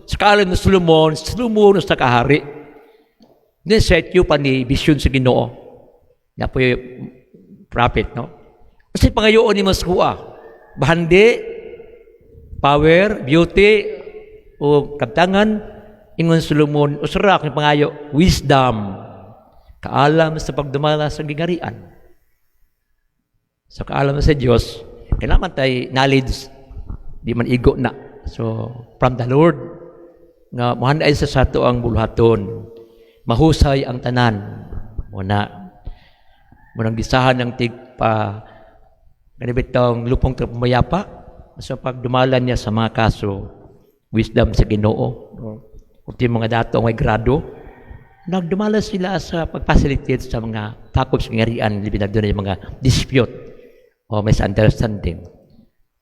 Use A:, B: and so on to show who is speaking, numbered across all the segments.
A: Sa kaalam na Solomon sa kahari. Set you pa ni vision sa Ginoo. Na po yung prophet, no? Kasi pangayoon ni Maskuha. Bahandi, power, beauty, o kabtangan, ingon Solomon, usara kung pangayo, wisdom, kaalam sa pagdumala sa gingarian. So kaalam sa Diyos, kailangan tayo knowledge, di man igo na. So, from the Lord, nga mahanay sa sato ang buluhaton, mahusay ang tanan, munang gisahan ng tigpa, ganibitong lupong pumayapa, sa pagdumalan niya sa mga kaso, wisdom sa Ginoo, kung mga dato ang may grado, nagdumala sila sa pag-facilitate sa mga takop sa ngarian, libin na doon yung mga dispute o misunderstanding.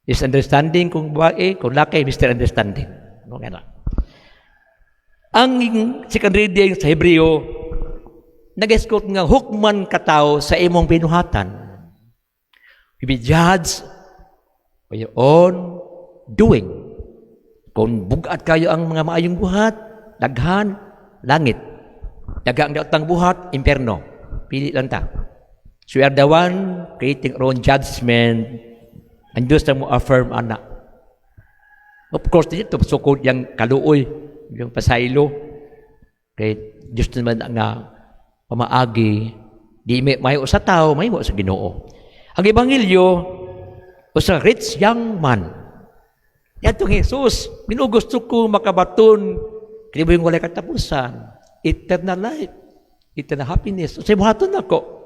A: Misunderstanding kung babae, kung laki, Mr. Understanding. Okay na. Ang second reading sa Hebreo, nag-escort nga hukman katao sa imong binuhatan. You be judged by your own doing. Kung bugat kayo ang mga maayong buhat, daghan, langit. Dagang datang buhat, imperno. Pili lang ta. So we are the one creating our own judgment. And Diyos na mo affirm, anak. Of course, dito, sukod yung kaluoy, yung pasaylo. Kaya Diyos naman nga pamaagi, di may sa tao, may sa Ginoo. Ang Ebanghelyo, o sa rich young man, yatong Jesus, minugusto ko makabaton, kaya mo yung walay katapusan, eternal life, eternal happiness. O sa buhaton ako,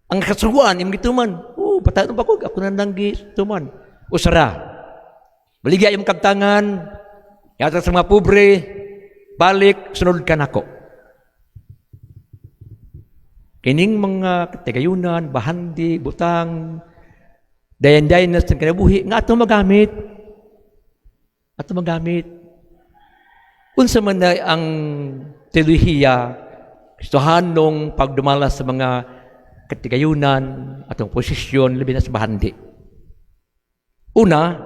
A: ang kasuguan, yung gituman, bataan ba ko? Ako na nang gituman. Usara. Baligya yung kagtangan, yata sa mga pobre, balik, sunod ka na ko. Kining mga katigayunan, bahandi, butang, dayan-dayan na sa kinabuhi, nga ito magamit. Ato magamit. Unsa man na ang teolohiya, gustuhan nung pagdumala sa mga katigayunan, atong posisyon, labi na sa bahandi. Una,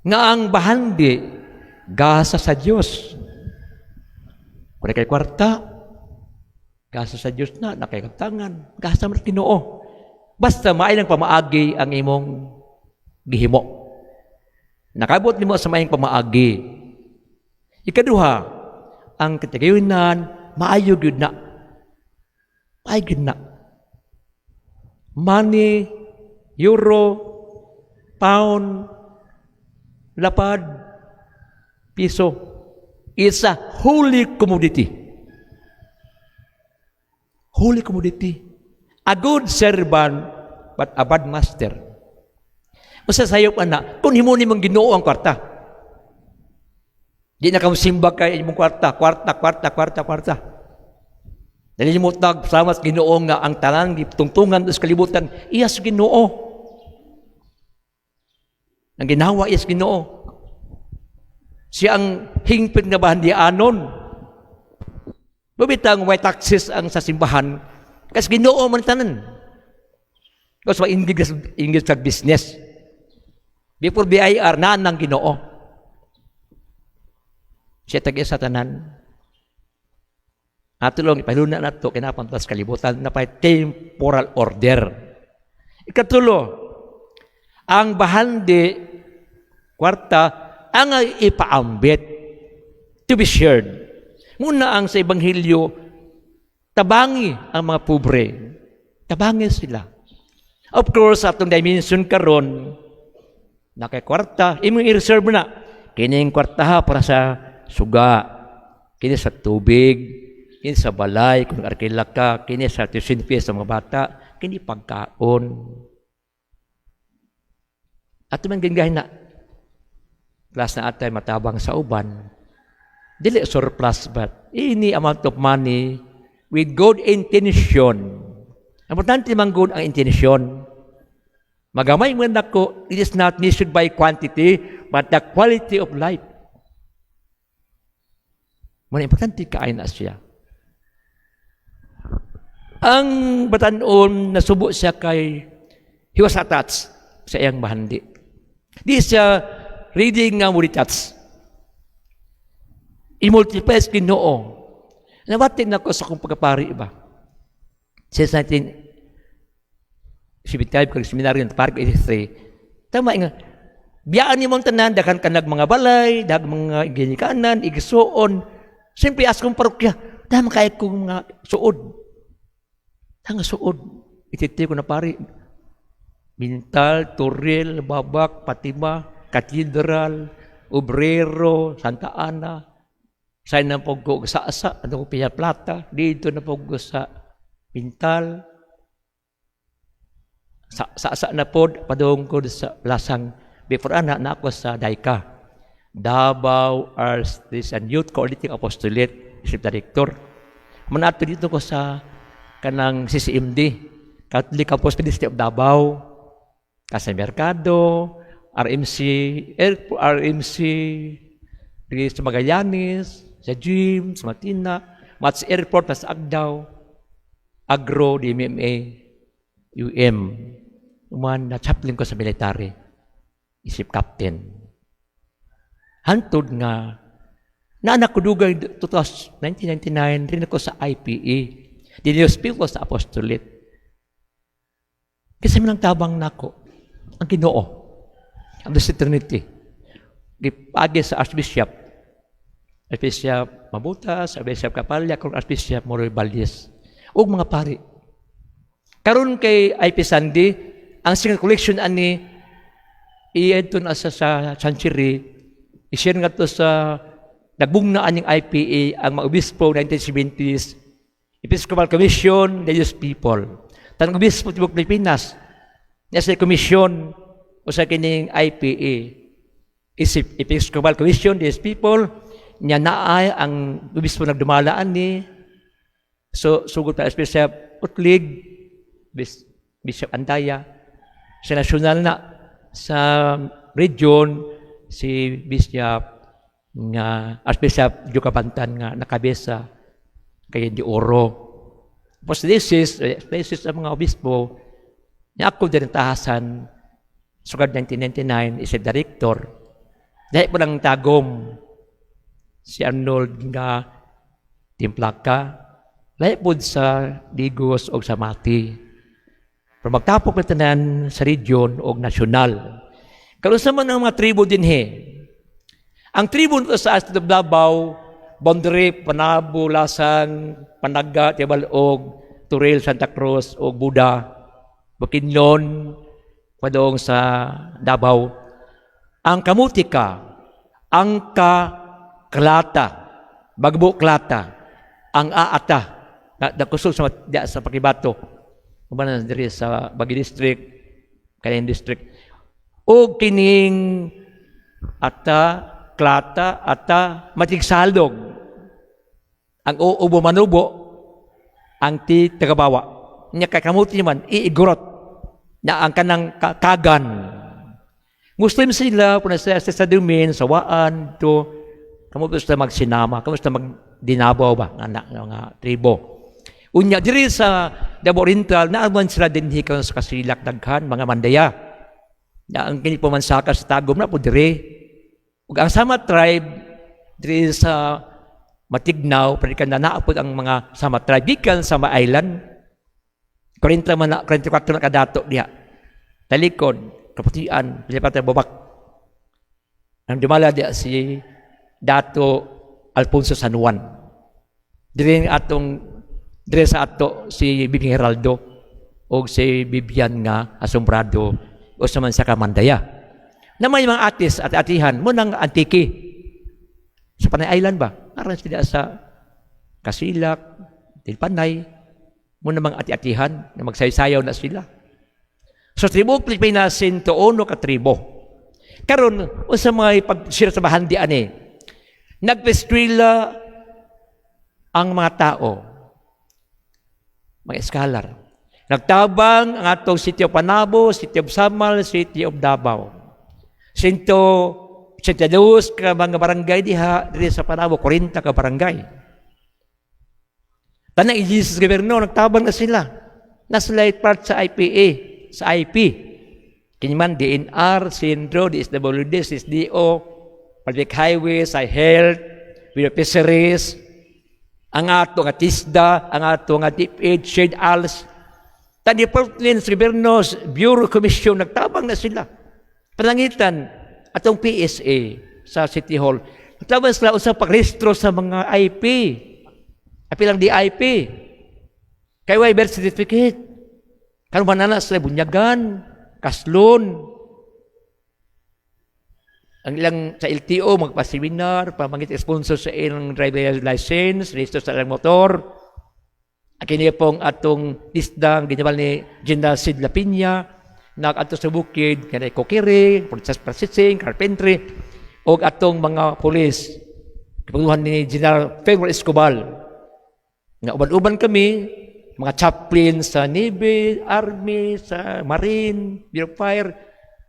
A: nga ang bahandi, gasa sa Diyos. Kung kay kwarta, gasa sa Diyos na, nakikagtangan, gasa mo Ginoo. Basta maay ng pamaagi ang imong gihimo. Nakabot nimo sa maayong pamaagi. Ikaduha, ang katigayunan, maayo gyud na. Ay, gina. Money, euro, pound, lapad, piso. It's a holy commodity. Holy commodity. A good servant, but a bad master. Masasayop na, kung himo ni mong Ginoo ang kwarta. Di na kang simba kay imong kwarta. Dali mo sama sa Ginoo nga ang tanan tungtungan sa kalibutan iya sa Ginoo. Ang ginawa iya sa Ginoo. Siya ang hingpit nga bahandianon. Babitang may taxes ang sa simbahan kasi Ginoo man tanan. Kasi English sa business. Before BIR na nang Ginoo. Siya tagi sa tanan. Atulong ipahiluna na ito, kinapantas kalibutan na pa temporal order. Ikatulo, ang bahandi, kwarta, ang ipaambit, to be shared. Muna ang sa Ebanghelyo, tabangi ang mga pobre. Tabangi sila. Of course, atong dimension karon, na kay kwarta, imong i-reserve na. Kining kwarta para sa suga, kini sa tubig, kini sa balay, kung arkila ka, kini sa tuition fees sa mga bata, kini pagkaon. At man gingahin na, class na atay matabang sa uban, dili surplus but any amount of money with good intention. Importante man good ang intention. Magamay man ako, it is not measured by quantity, but the quality of life. Muna importante kain na siya. Ang batanon, nasubo siya kay, he was attached sa iyang bahandi. Di siya reading nga mo detach. I-multiply sa Ginoo. Nawatin ako sa kong pagkapari ba? Since 1975, kung seminaryo ng Park 83, tama nga, biyaan ni mong tanan, dakan ka mga balay, dag mga ginikanan, igsuon. Siyempre, as kong parokya, tama kaya kong mga suod. Tanga suod. Ititi ko na pari. Bintal, Turil, Babak, Fatima, Katedral, Obrero, Santa Ana. Sa'yo na po ko sa asa, ano ko Pia Plata, dito na po ko sa Bintal. Sa asa na po, padung ko sa Lasang, before na ako sa Daika. Davao Arts and Youth Coordinating Apostolate, Isip Director. Manato dito ko sa kanang CCMD, Catholic Apostolic of Davao, Casa Mercado, RMC, sa Magallanes, sa Gym, sa Matina, Mats Airport, sa Agdao, Agro, DMMA, UM. Uman na chaplain ko sa military, isip captain. Hantod nga, naanak ko dugay 1999, rin ako sa IPE, dinihospital ko sa apostolate. Kasi manang tabang nako, ang Ginoo, ang Blessed Trinity, gipagi sa Archbishop Mabutas, Archbishop Kapalya, kung Archbishop Moroy Valdez, ug mga pari. Karon kay IP Sandy, ang single collection ani i-edto na sa Chancery, i-share nga to sa nagbungnaan yung IPA, ang mga obispo 1970s, Episcopal Commission, the Jewish people. Tanang obispo tibok Pilipinas, nasa commission o sa kining IPA, isip Episcopal Commission, the Jewish people, niya naay ang obispo nagdumalaan ni, so sugod pa Bishop Utlig, Bishop Andaya, sa nasyonal na, sa region, si Bishop nga Archbishop Jukabantan nga nakabesa kay Di Oro. Tapos this is ang mga obispo niya ako din tahasan sugad 1999 is a director. Dahil po lang tagom si Arnold nga Timplaka, dahil po sa Digos o sa Mati. Pero magtapok na tanan sa region o nasyonal. Karoon sa man ang mga tribo din Ang tribo nito sa State of Davao, Bondre, Panabo, Lasang, Panaga, Tibalog, Turil, Santa Cruz, o Buda, Bukidnon, padong sa Davao. Ang Kamutika, Angka, Klata, Bagbo Klata, ang Aata, nakusog sa Pakibato, kumana diri sa Bagi District, Kayan District, o kining Ata, Klata, Ata, Matigsalog, ang Ubo Manubo, ang Ti Tagabawa. Nya kakamuti naman, iigurot na ang kanang kagan. Muslim sila, puna sa Dumin, sa Waan, to, kamuti sila magsinama, kamuti sila magdinabaw ba, nga tribo. Unya, diri sa Davao Oriental, naaman sila din hikaw sa kasilak daghan, mga mandaya. Na ang kinipumansaka sa Tagum na po diri. Ug ang Sama tribe, diri sa Matignaw, panikan na naapod ang mga Sama tribe, gikan Sama Island, 44 na kadato diha. Talikod, Kaputian, Pilipata Babak. Ang dumala diha si Dato Alfonso San Juan. Diri sa ato si Bibing Heraldo o si Bibian nga Asombrado o sa man sa Kamandaya. Na may mga atis at atihan mo ng antiki. Sa Panay Island ba? Aran sila sa Kasilak, Tilpanay, mo na mga ati-atihan na magsaysayaw na sila. So, tribo Pilipinas, 101 ka tribo. Karon sa mga pagsira sa bahandian nagpeskwela ang mga tao, mga scholar. Nagtabang ang atong City of Panabo, City of Samal, City of Davao. Sinto ka mga barangay diha, diri sa Panabo, 40 ka barangay. Tanang i-Jesus Governo, nagtabang na sila. Nasa light part sa IPA, sa IP. Kiniman DNR, Sindro, DSWD, SSDO, Public Highways, Health, with fisheries, ang ato nga TISDA, ang ato nga DepEd, Shade ALS, Department sa Gobyerno, Bureau Commission, nagtabang na sila. Panangitan, atong PSA sa City Hall, nagtabang sila sa pagrehistro sa mga IP. Apilang di IP. Kaya may birth certificate. Kano manana sila bunyagan, kaslon. Ang ilang sa LTO, magpa-seminar, pamangit sponsor sa ilang driver license, register sa ilang motor. Kini pong atong isdang ginawal ni General Sid Lapina, nag-ato sa bukid, kanay kokiri, processing, carpentry, o atong mga polis. Kapanguhan ni General Pedro Escobar. Nga uban-uban kami, mga chaplain sa Navy, Army, sa Marine, Bureau of Fire,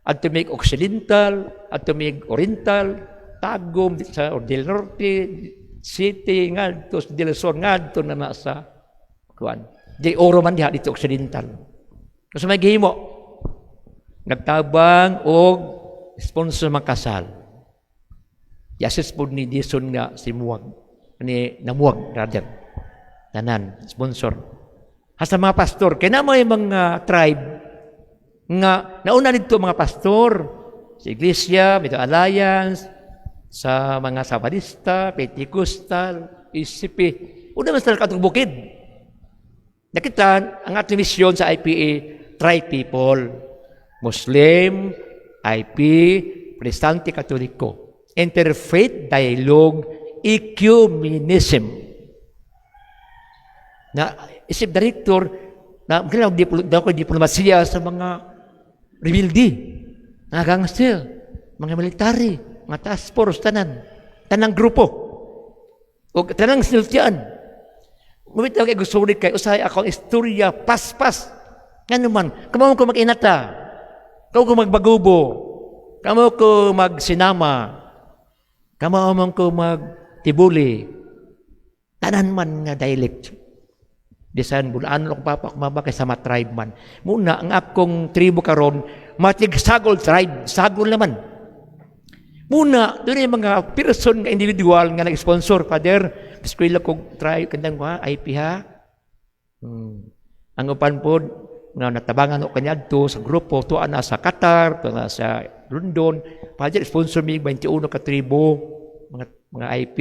A: at tumig Occidental, at tumig Oriental, Tagum, sa Del Norte, City, ngadto, Del Sur, ngadto na nasa kuan. Di oro man diha dito Occidental. Kasi may gihimo, nagtabang o sponsor makasal. Yasis po ni Dison nga si Muwag, ni Namuwag, rather. Tanan, sponsor. Hasta mga pastor, kaya na may mga tribe, nga nauna dito mga pastor sa Iglesia, Metro Alliance, sa mga Sabadista, Pentecostal, ICP, una mas talaga itong bukid. Nakita ang ating misyon sa IPA, tri-people, Muslim, IP, Protestante, Katoliko, interfaith dialogue, ecumenism. Na isip director, na kailangan diplomasiya sa mga rebelde, mga gangster, mga military, mga task force, tanang grupo, o tanang sinultian. Ngunit ako gusto rin kayo, usahay akong istorya, pas-pas. Nga naman, kamo ko mag-inata, kamo ko magbagubo, kamo ko magsinama, kamo ko magtibuli, tanan man nga dialect. Bisan bulaan lang papa kumaba kay sama tribe man. Muna ang akong tribo karon matig Sagol tribe, Sagol naman. Muna doon yung mga person nga individual nga nag-sponsor, Father, eskwela kog tribe kandang wa IP ha. Ang upan pod nga natabangan ko kanyadto sa grupo tuwa na sa Qatar, tuwa na sa London, Father sponsor mi 21 ka tribo mga IP.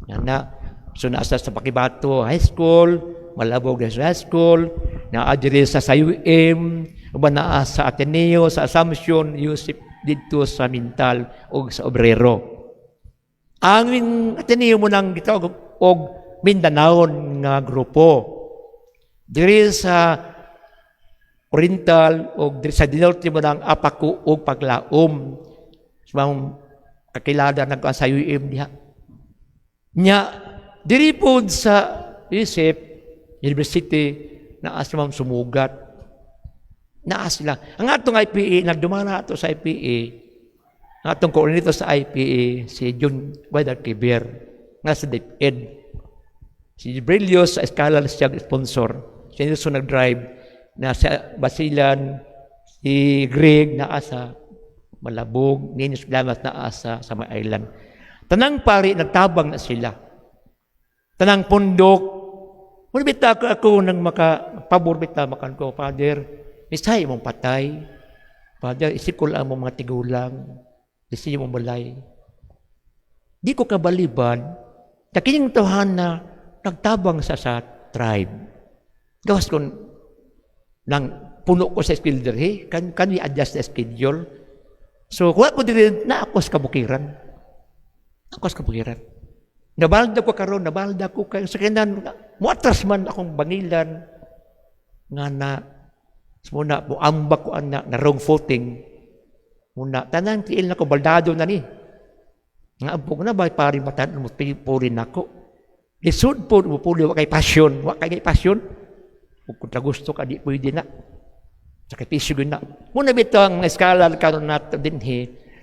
A: Na so nasa sa Pakibato High School, Malabog High School, na-adire sa UM, uban na sa Ateneo, sa Assumption, Yusip dito sa Mintal o sa Obrero. Ang Ateneo mo nang gitawag og Mindanao nga grupo. Diri sa Oriental o diri sa Dinorte mo nang Apaku o Paglaom. Sumang kakilala nagkuan sa UM diha. Nya diri pod sa Isip University na asmang sumugat. Naa sila. Ang atong IPA, nagdumana ato sa IPA, ang atong coordinator sa IPA, si John Weather Kiber, nga sa DepEd. Si Brillios sa Escala siya sponsor. Siya nito nag-drive na sa Basilan, si Greg na sa Malabog, Ninus Glamas na sa may island. Tanang pari, nagtabang na sila. Tanang pundok, mulbita ako nang makapabor bita makan ko, Father, misay mong patay. Father, isikol ang mga tigulang, isi mong balay. Di ko kabaliban, nakining tuhan na nagtabang sa tribe. Gawas ko nang puno ko sa schedule, can we adjust the schedule? So, kuha ko din na ako sa kabukiran. Nabalda ko karon, nabalda ko kayo sa kanan, muatras man akong bangilan, nga na, muna, muambak ko na wrong footing, muna, tanang tiil na ko, baldado na ni, nga abog na ba, pari matan, puri na ko, lisod po, puli, wakay pasyon, kung gusto ka, di pwede na, sakripisyo na, muna bito ang eskala, karon nato din,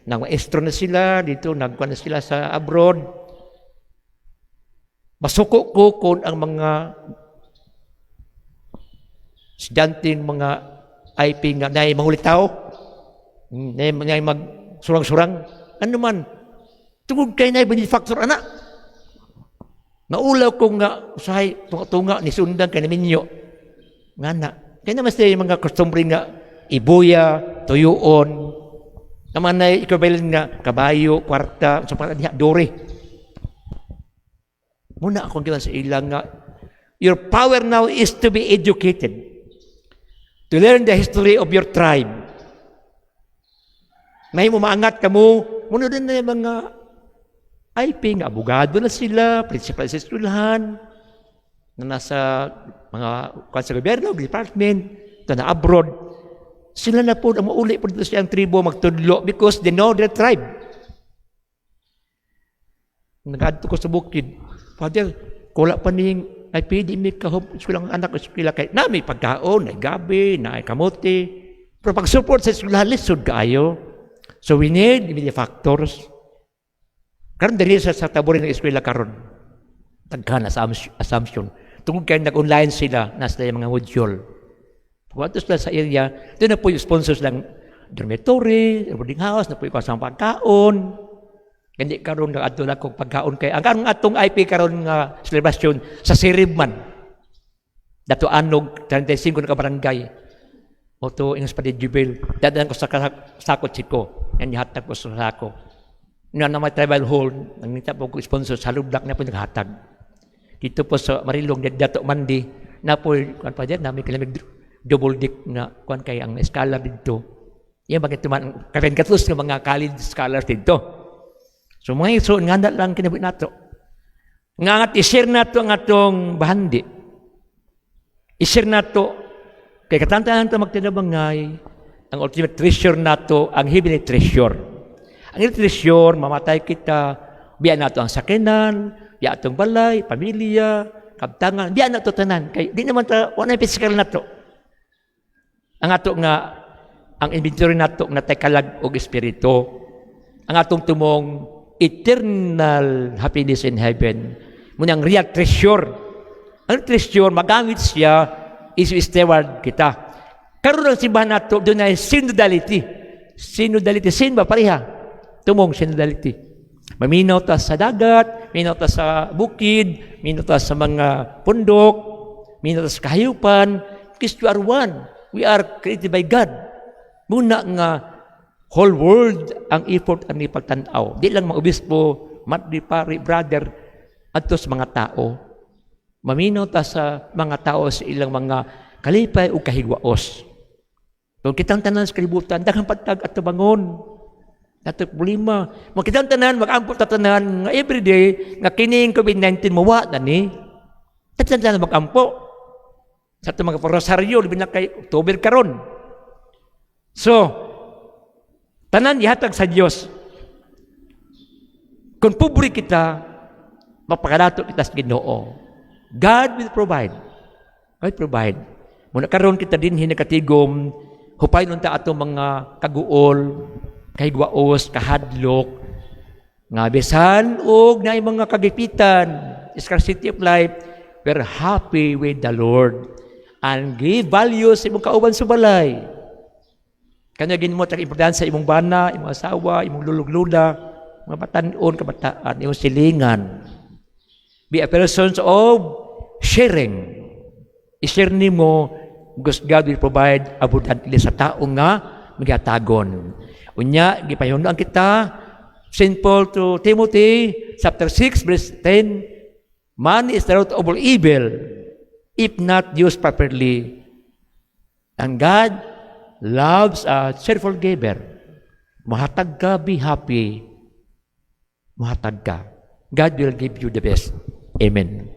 A: nang maestro na sila, dito, nagkuhan na sila sa abroad, masuko ko kung ang mga estudyanteng mga IP nga na mangulit tao, Ngay mag-surang-surang. Ano man, tungod kay na benefactor anak. Naulaw ko nga, usahay, tunga-tunga, nisundan kay naminyo. Nga na. Kaya naman sila yung mga customary nga, ibuya, tuyuon, naman na equivalent nga, kabayo, kwarta, sa mga diha, dore. Muna akong giwan sa ilang nga, your power now is to be educated, to learn the history of your tribe. May mo maangat ka mo, muna din na yung mga IP, nga abogado na sila, principal sa eskwelahan, na nasa mga sa gobyerno, department, na abroad. Sila na po, ang mauli po dito siyang tribo magtudlo because they know their tribe. Nag-adto ko sa bukid, Father, kula pa niyong ay pwede may kahop, eskwela ng anak, eskwela kay na may pagkaon, na gabi, na kamote. Pero pag-support sa eskwela, lisod kaayo. So we need immediate factors. Karon dali sa taburin ng eskwela karon. Taghan assumption. Tungkol kayo nag-online sila, nasa yung mga module. Pagkatos sila sa area, doon na po yung sponsors ng dormitory, boarding house, na po yung kasang pagkaon. Hindi karon nga adto lang kong pagkaon kay ang atong IP karon nga celebration sa Siribman. Dato Anog 35 na barangay. Oto ing sa Jubil. Dadaan ko sa sakot siko. Yan hatag ko sa sako. Na may tribal hall, nangita po ko sponsor sa Lublak na po naghatag. Dito po sa Marilong Dato Mandi na po kuan pa diyan namin kilamig double deck na kuan kay ang scholar dito. Yan bakit man karon katus ng mga college scholars dito. So mga iso, nga lang kinabit nato. Nga i-share nato ang atong bahandi. I-share nato, kay katantahan nato magtinabangay, ang ultimate treasure nato, ang heavenly treasure. Ang heavenly treasure, mamatay kita, biyan nato ang sakinan, biyan atong balay, pamilya, kabtangan, biyan nato tanan. Kay di naman ta, wala yung physical nato. Ang ato nga, ang inventory nato, nga tekalag o espiritu, ang atong tumong eternal happiness in heaven. Munang real treasure. Ang treasure, magamit siya, is steward kita. Karoon ang simbahan nato, doon ay synodality. Synodality, sin ba? Pareha. Tumong synodality. Maminaw ta sa dagat, minaw ta sa bukid, minaw ta sa mga pundok, minaw ta sa kahayupan, because we are one. We are created by God. Muna nga, whole world ang effort ang ipagtanaw. Di lang mga obispo, madri, pari, brother, adto sa mga tao. Maminaw ta sa mga tao sa ilang mga kalipay o kahigwaos. Kung kitang tanan sa kalibutan, daghang patag at tabangon. Dato problema. Kung kitang tanan, mag-ampot ta tanan, nga everyday, nga kining COVID-19 mawa na ni. Tatanda na mag-ampo. Sa ito mga parosaryo, libin na kay October karon. So, tanan ihatag sa Diyos. Kung pobre kita, mapakalato kita sa Ginoo. God will provide. God will provide. Muna karon kita din hinakatigom, hupay nun ta ato mga kaguol, kahigwaos, kahadlok, nga besan og na mga kagipitan, scarcity of life, we're happy with the Lord and give value sa imong kauban sa balay. Kanya ginmo tag importansya sa imong bana, imong asawa, imong lulugluda, mga batanon, kabataan, imong silingan. Be a person of sharing. I-share nimo because God will provide abundantly sa tao nga magatagon. Unya gipahunaan kita St. Paul to Timothy chapter 6 verse 10, money is the root of all evil if not used properly. And God loves a cheerful giver. Mahatag ka, be happy. Mahatag ka. God will give you the best. Amen.